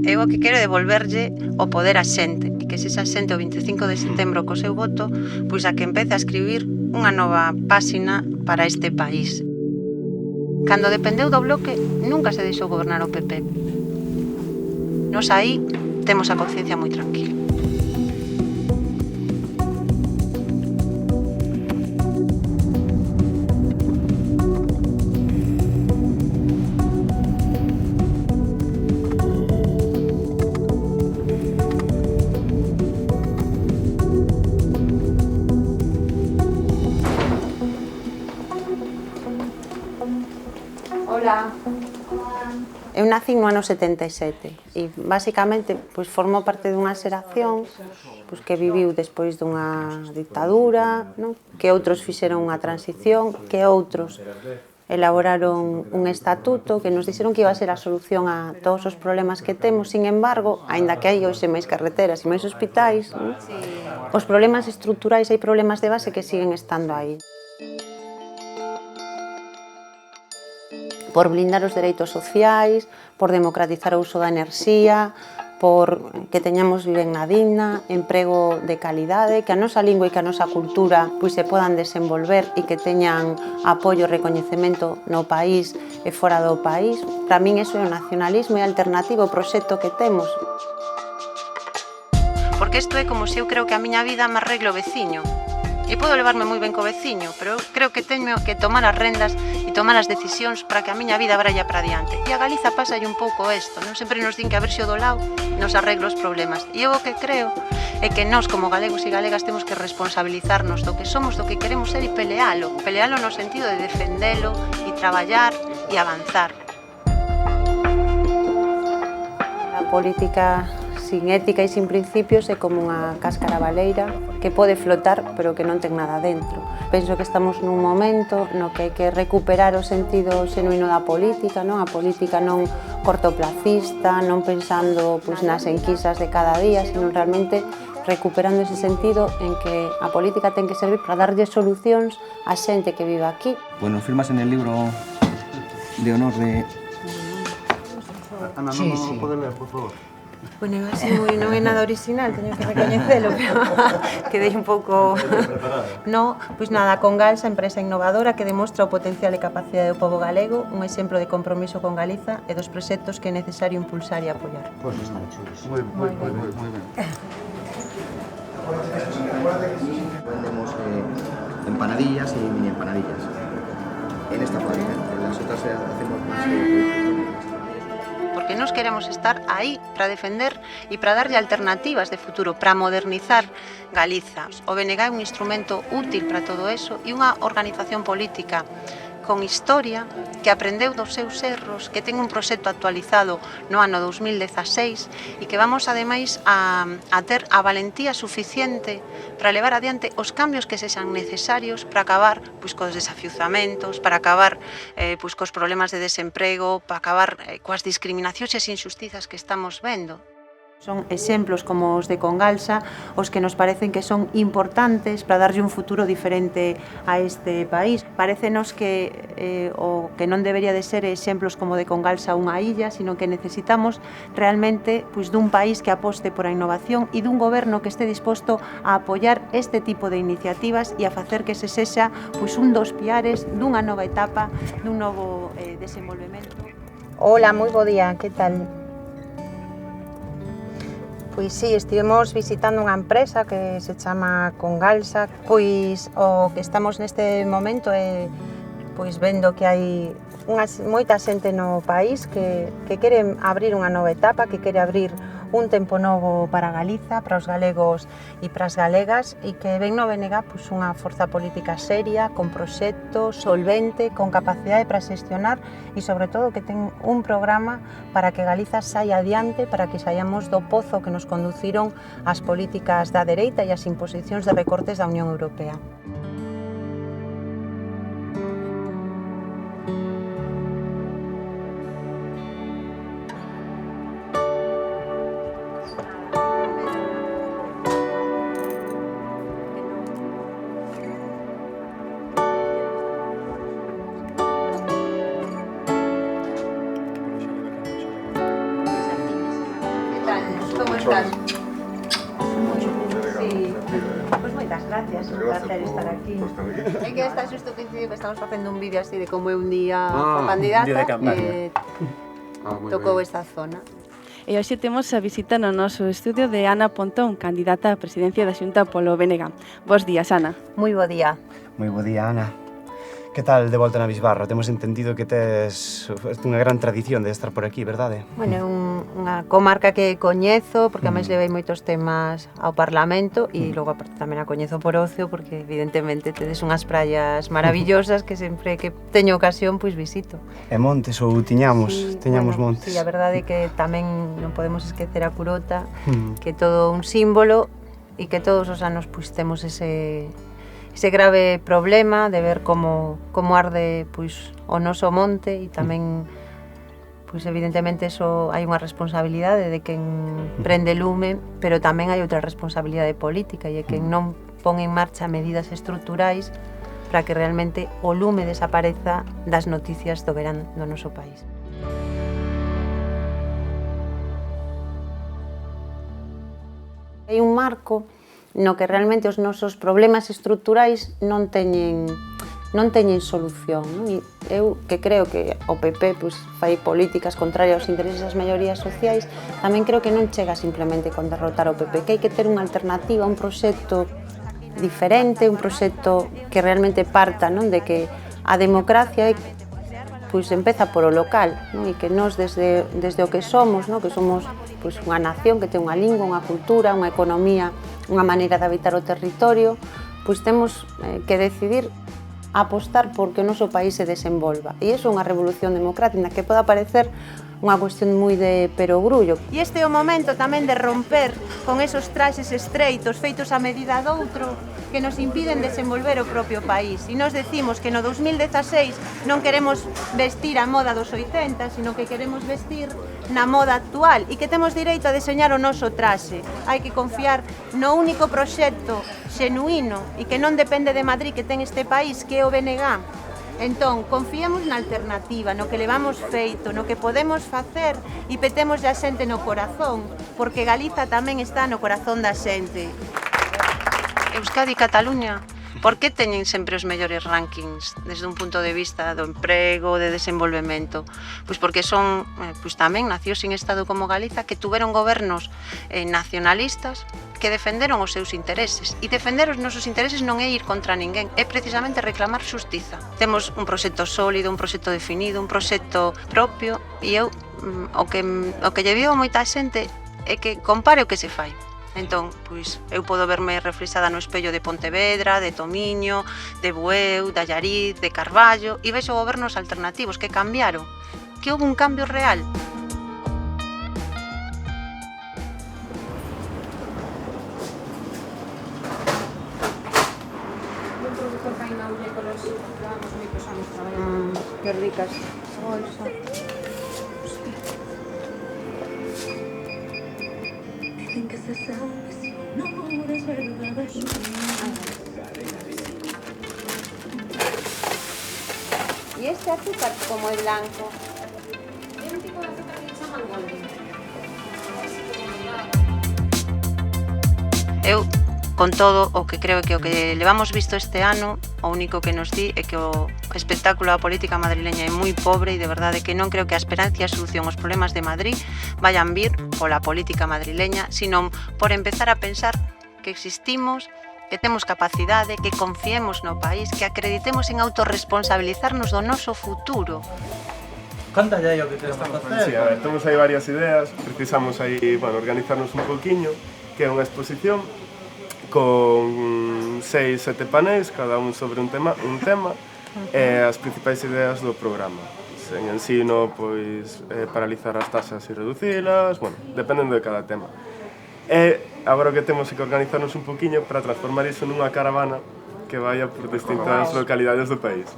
Eu o que quero é devolverlle o poder á xente e que se esa xente o 25 de setembro co seu voto, pois a que empece a escribir unha nova páxina para este país. Cando dependeu do Bloque, nunca se deixou gobernar o PP. Nos aí temos a conciencia moi tranquila. Hola. Eu nací no ano 77 e basicamente pois formo parte dunha xeración pois que viviu despois dunha ditadura, non? Que outros fixeron unha transición, que outros elaboraron un estatuto que nos dixeron que iba a ser a solución a todos os problemas que temos. Sin embargo, aínda que hai hoxe máis carreteras e máis hospitais, non? Os problemas estruturais e problemas de base que siguen estando aí. Por blindar os dereitos sociais, por democratizar o uso da enerxía, por que teñamos vivenda digna, emprego de calidade, que a nosa lingua e que a nosa cultura pois se podan desenvolver e que teñan apoio e recoñecemento no país e fora do país. Para min iso é o nacionalismo e a alternativa ao proxecto que temos. Porque isto é como se eu creo que a miña vida me arreglo o veciño. E podo levarme moi ben co veciño, pero eu creo que teño que tomar as rendas e tomar as decisións para que a miña vida bralla para diante. E a Galiza pasa un pouco isto, non? Sempre nos din que a ver se o do lado nos arregla os problemas. E eu o que creo é que nós, como galegos e galegas, temos que responsabilizarnos do que somos, do que queremos ser e pelealo. Pelealo no sentido de defendelo e traballar e avanzar. A política sin ética e sin principios é como unha cáscara baleira que pode flotar pero que non ten nada dentro. Penso que estamos nun momento no que hai que recuperar o sentido xenuíno da política, non? A política non cortoplacista, non pensando pois, nas enquisas de cada día, sino realmente recuperando ese sentido en que a política ten que servir para darlle solucións á xente que vive aquí. Bueno, firmas en el libro de honor de... Ana, non pode ler, por favor. Bueno, así non é nada original, teño que recoñecelo, pero quedei un pouco... No, pois nada, Congalsa, empresa innovadora que demostra o potencial e capacidade do pobo galego, un exemplo de compromiso con Galiza e dos proxectos que é necesario impulsar e apoiar. Pois están chulos. Moi ben. Vendemos empanadillas y mini empanadillas. En esta fábrica, en las otras hacemos más porque nós queremos estar aí para defender e para darlle alternativas de futuro, para modernizar Galiza. O BNG é un instrumento útil para todo eso e unha organización política con historia, que aprendeu dos seus erros, que ten un proxecto actualizado no ano 2016 e que vamos, ademais, a ter a valentía suficiente para levar adiante os cambios que sexan necesarios para acabar pois, cos desafiuzamentos, para acabar pois, cos problemas de desemprego, para acabar coas discriminacións e as injustizas que estamos vendo. Son exemplos como os de Congalsa os que nos parecen que son importantes para darlle un futuro diferente a este país. Parécenos que o que non debería de ser exemplos como de Congalsa unha illa, sino que necesitamos realmente pois, dun país que aposte por a innovación e dun goberno que este disposto a apoiar este tipo de iniciativas e a facer que se sexa pois, un dos piares dunha nova etapa, dun novo desenvolvemento. Hola, moi bo día, que tal? Pois sí, estivemos visitando unha empresa que se chama Congalsa, pois o que estamos neste momento é pois vendo que hai moita xente no país que quere abrir unha nova etapa, que quere abrir un tempo novo para Galiza, para os galegos e para as galegas e que ven no BNG pois, unha forza política seria, con proxecto, solvente, con capacidade para xestionar e sobre todo que ten un programa para que Galiza saia adiante, para que saiamos do pozo que nos conduciron as políticas da dereita e as imposicións de recortes da Unión Europea. estás? Sí. Pois moitas gracias, un placer estar aquí. É que está xusto coincidido que estamos facendo un vídeo así de como é un día coa candidata, tocou esta zona. E hoxe temos a visita no noso estudio de Ana Pontón, candidata á presidencia da Xunta polo BNG. Bos días, Ana. Moi bo día. Moi bo día, Ana. Que tal de volta na Bisbarra? Temos entendido que tes unha gran tradición de estar por aquí, verdade? Bueno, é unha comarca que coñezo, porque a máis levei moitos temas ao Parlamento e logo aparte tamén a coñezo por ocio, porque evidentemente tedes unhas praias maravillosas que sempre que teño ocasión, pois visito. E montes ou tiñamos montes? Sí, a verdade é que tamén non podemos esquecer a Curota, que é todo un símbolo e que todos os anos pois temos ese grave problema de ver como arde pois o noso monte e tamén pois evidentemente eso hai unha responsabilidade de quen prende lume, pero tamén hai outra responsabilidade política e é quen non pon en marcha medidas estruturais para que realmente o lume desapareza das noticias do verán do noso país. Hai un marco no que realmente os nosos problemas estruturais non teñen solución, non? E eu que creo que o PP pois, fai políticas contrarias aos intereses das maiorías sociais, tamén creo que non chega simplemente con derrotar o PP, que hai que ter unha alternativa, un proxecto diferente, un proxecto que realmente parta, non, de que a democracia pois empeza por o local, non? E que nós desde o que somos, non? Que somos pois, unha nación que ten unha lingua, unha cultura, unha economía, unha maneira de habitar o territorio, pois temos que decidir apostar por que o noso país se desenvolva. E iso é unha revolución democrática que pode parecer unha cuestión moi de perogrullo. E este é o momento tamén de romper con esos traxes estreitos feitos a medida doutro que nos impiden desenvolver o propio país. E nos decimos que no 2016 non queremos vestir a moda dos 80, sino que queremos vestir na moda actual e que temos direito a deseñar o noso traxe. Hai que confiar no único proxecto xenuíno e que non depende de Madrid que ten este país, que é o BNG. Entón, confiemos na alternativa, no que levamos feito, no que podemos facer e petemos a xente no corazón, porque Galiza tamén está no corazón da xente. Euskadi e Cataluña, por que teñen sempre os mellores rankings desde un punto de vista do emprego, de desenvolvemento? Pois porque son pois tamén nacións sin Estado como Galiza que tuveron gobernos nacionalistas que defenderon os seus intereses. E defender os nosos intereses non é ir contra ninguén, é precisamente reclamar xustiza. Temos un proxecto sólido, un proxecto definido, un proxecto propio e eu o que lle digo a moita xente é que compare o que se fai. Entón, pois, eu podo verme reflexada no espello de Pontevedra, de Tomiño, de Bueu, de Allariz, de Carballo e vexo gobernos alternativos que cambiaron, que houve un cambio real. Que ricas bolsas. Y este azúcar como es blanco. Tiene un tipo de azúcar que se llama golden. Eu, con todo, o que creo que o que levamos visto este ano, o único que nos di é que o espectáculo da política madrileña é moi pobre e de verdade que non creo que a esperanza e a solución aos problemas de Madrid vayan vir pola política madrileña, sino por empezar a pensar que existimos, que temos capacidade, que confiemos no país, que acreditemos en autorresponsabilizarnos do noso futuro. Conta aí o que queremos facer. Sí, a ver, temos aí varias ideas, precisamos aí, bueno, organizarnos un poquinho, que é unha exposición con 6-7 panéis, cada un sobre un tema, e as principais ideas do programa. En ensino, pois, paralizar as taxas e reducilas, bueno, dependendo de cada tema. E agora o que temos é que organizarnos un poquinho para transformar iso nunha caravana que vaya por distintas localidades do país.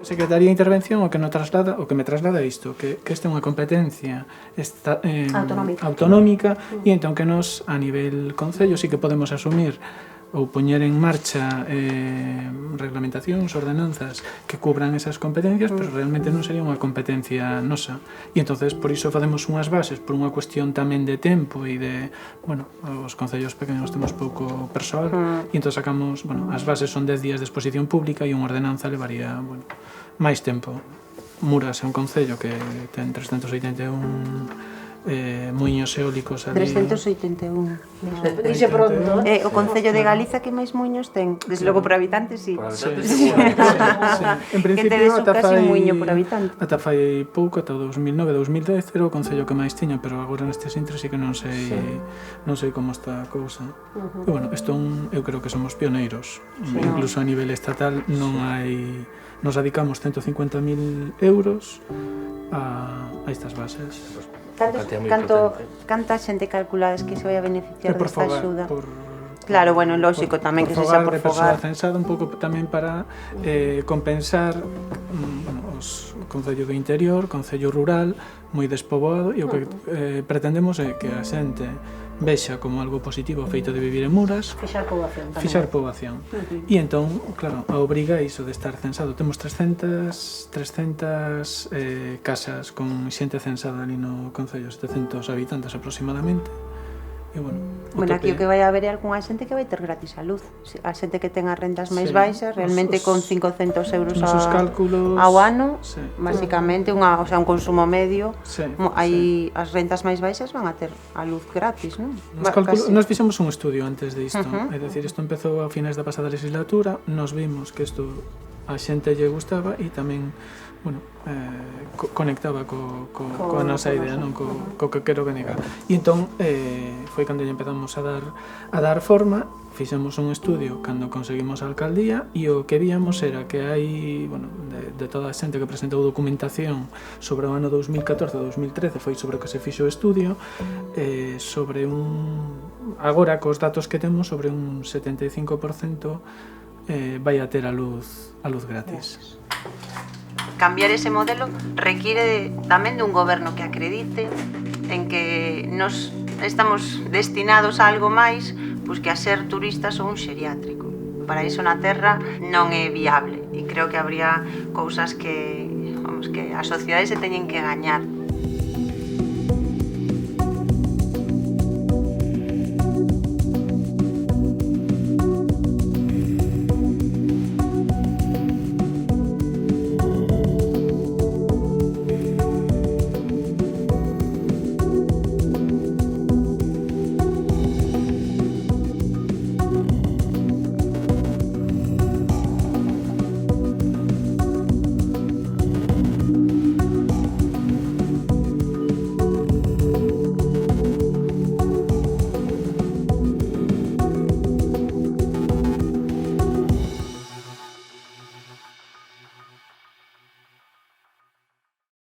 Secretaría de Intervención o que me traslada isto, que esta é unha competencia autonómica e entón que nos a nivel concello sí que podemos asumir ou poñer en marcha reglamentacións, ordenanzas que cubran esas competencias, pero realmente non sería unha competencia nosa. E entonces por iso facemos unhas bases, por unha cuestión tamén de tempo e de, bueno, os concellos pequenos temos pouco persoal, e entón sacamos, bueno, as bases son 10 días de exposición pública e unha ordenanza levaría, bueno, máis tempo. Muras é un concello que ten 381 muiños eólicos ali. 381. Dixe pronto. O Concello de Galiza que máis muiños ten, desde logo por habitantes, sí. En Que tedes principio, casi un muiño por habitante. ata fai pouco, ata o 2009, 2010, era o concello que máis tiña, pero agora nestes intres sí que non sei como está a cousa. E, bueno, isto eu creo que somos pioneiros. Incluso a nivel estatal non hai... Nos dedicamos 150.000 euros a estas bases. Canta xente calculades que se vai a beneficiar Por desta fogar, axuda? Claro, bueno, lógico tamén que sexa por fogar. Censada un pouco tamén para compensar os Concello do Interior, Concello Rural, moi despoboado, e o que pretendemos é que a xente vexa como algo positivo o feito de vivir en Muras, Fixar poboación tamén. fixar poboación. E entón, claro, a obriga iso de estar censado. Temos 300 casas con xente censada ali no concello, 700 habitantes aproximadamente. E bueno, Aquí o que vai haber é algunha xente que vai ter gratis a luz. A xente que ten as rentas máis baixas, realmente con 500 euros ao ano, basicamente un consumo medio, as rentas máis baixas van a ter a luz gratis, non? Nos fixemos un estudio antes de isto, é dicir, isto empezou a finais da pasada legislatura, nos vimos que isto a xente lle gustaba e tamén, bueno, conectaba coa nosa idea, non co que quero venegar. E entón foi cando lle empezamos a dar forma, fixemos un estudio cando conseguimos a alcaldía e o que víamos era que hai, bueno, de toda a xente que presentou documentación sobre o ano 2014-2013 foi sobre o que se fixo o estudio, sobre agora cos datos que temos sobre un 75% vai a ter a luz gratis. Cambiar ese modelo requiere tamén dun goberno que acredite en que nos estamos destinados a algo máis pois que a ser turistas ou un xeriátrico. Para iso na terra non é viable e creo que habría cousas que a sociedade se teñen que gañar.